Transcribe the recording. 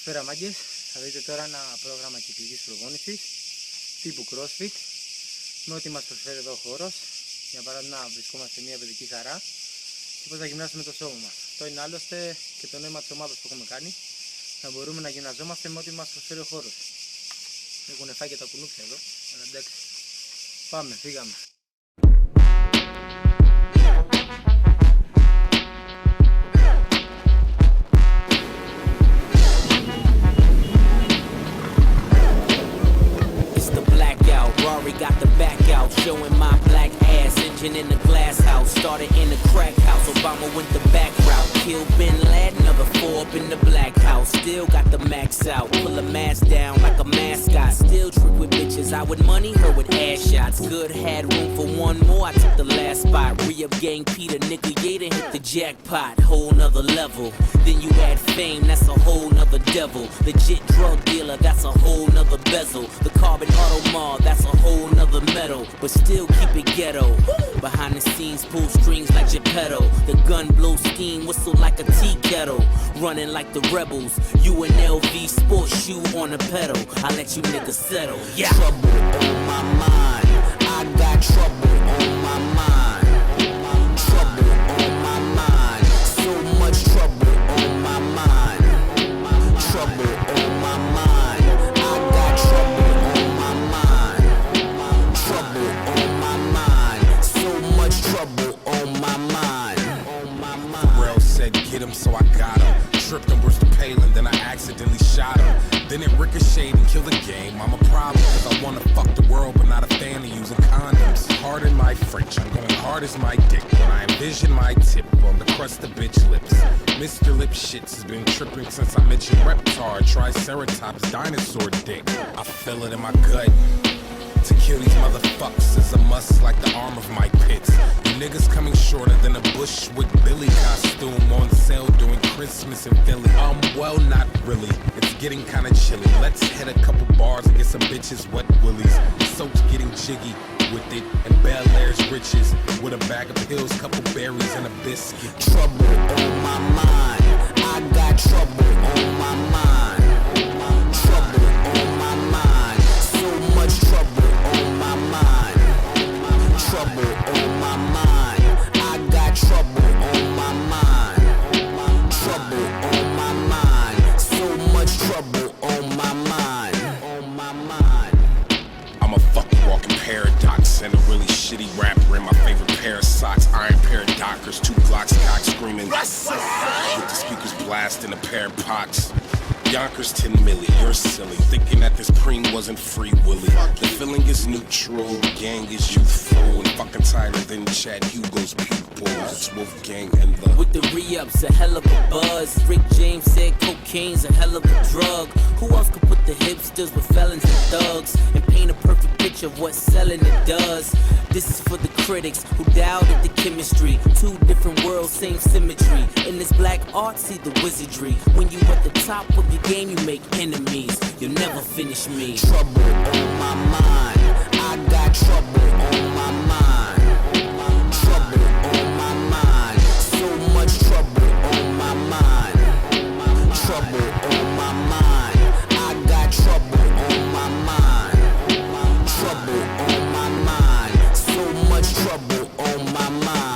Καλησπέρα μάγκες, θα δείτε τώρα ένα πρόγραμμα κυκλικής προπόνησης τύπου CrossFit με ό,τι μας προσφέρει εδώ ο χώρος. Για παράδειγμα βρισκόμαστε σε μια παιδική χαρά και πώς να γυμνάσουμε το σώμα μας. Αυτό είναι άλλωστε και το νόημα της ομάδας που έχουμε κάνει, να μπορούμε να γυμναζόμαστε με ό,τι μας προσφέρει ο χώρος. Έχουν φάει και τα κουνούπια εδώ, αλλά εντάξει. Πάμε, φύγαμε. Got the back out, showing my black ass. Engine in the glass house, started in the crack house. Obama went the back route, killed Bin Laden, another 4 up in the black house. Still got the max out, pull a mask down like a mascot. Still trick with bitches, I with money, her with ass shots. Good, had room for one more, I took the last spot. Re-up gang Peter, nigga, Yada hit the jackpot. Whole nother level, then you add fame, that's a whole nother devil. Legit drug dealer, that's a whole nother bezel. The carbon auto mall, that's a whole nother metal, but still keep it ghetto. Behind the scenes, pull strings like Geppetto. The gun blow steam, whistle like a tea kettle. Running like the rebels, you an LV sports shoe on a pedal. I let you niggas settle. Yeah. Trouble on my mind, I got trouble on my mind. Trouble on my mind, so much trouble on my mind. Trouble on my mind, I got trouble on my mind. Trouble on my mind, so much trouble on my mind. Pharrell said get him, so I got him. Tripped him, burst the paling, then I accidentally shot him. Then it ricocheted and killed the game. I'm a problem, cause I wanna fuck the world, but not a fan of using condoms. Pardon my French, I'm going hard as my dick when I envision my tip on the crust of bitch lips. Mr. Lip Shits has been tripping since I mentioned Reptar, Triceratops, dinosaur dick. I feel it in my gut. To kill these motherfuckers is a must like the arm of Mike Pitts. You niggas coming shorter than a Bushwick Billy costume on sale during Christmas in Philly. Well, not really. It's getting kinda chilly. Let's hit a couple bars and get some bitches wet willies. Soap's getting jiggy with it, and Bel Air's riches with a bag of pills, couple berries, and a biscuit. Trouble on my mind, I got trouble on my mind. Trouble on my mind, so much trouble on my mind. Trouble on my mind, I got trouble on my mind. Trouble on my mind, so much trouble on my mind. On my mind. I'm a fucking walking paradox and a really shitty rapper in my favorite pair of socks. Iron pair of Dockers, 2 Glocks, cock screaming with the speakers blasting a pair of pots. Yonkers 10 milli, you're silly, thinking that this preem wasn't free willy. The feeling is neutral, the gang is youthful, and fucking tighter than Chad Hugo's pupils. It's Wolfgang and the... With the re-ups, a hell of a buzz. Rick James said cocaine's a hell of a drug. Who else could put the hipsters with felons and thugs and paint a perfect picture of what selling it does? This is for the critics who doubted the chemistry. 2 different worlds, same symmetry. In this black art, see the wizardry. When you at the top of your game, you make enemies. You'll never finish me. Trouble on my mind, I got trouble on my mind. Trouble on my mind, so much trouble on my mind. Trouble on my mind, I got trouble on my mind. Trouble on my mind, so much trouble on my mind.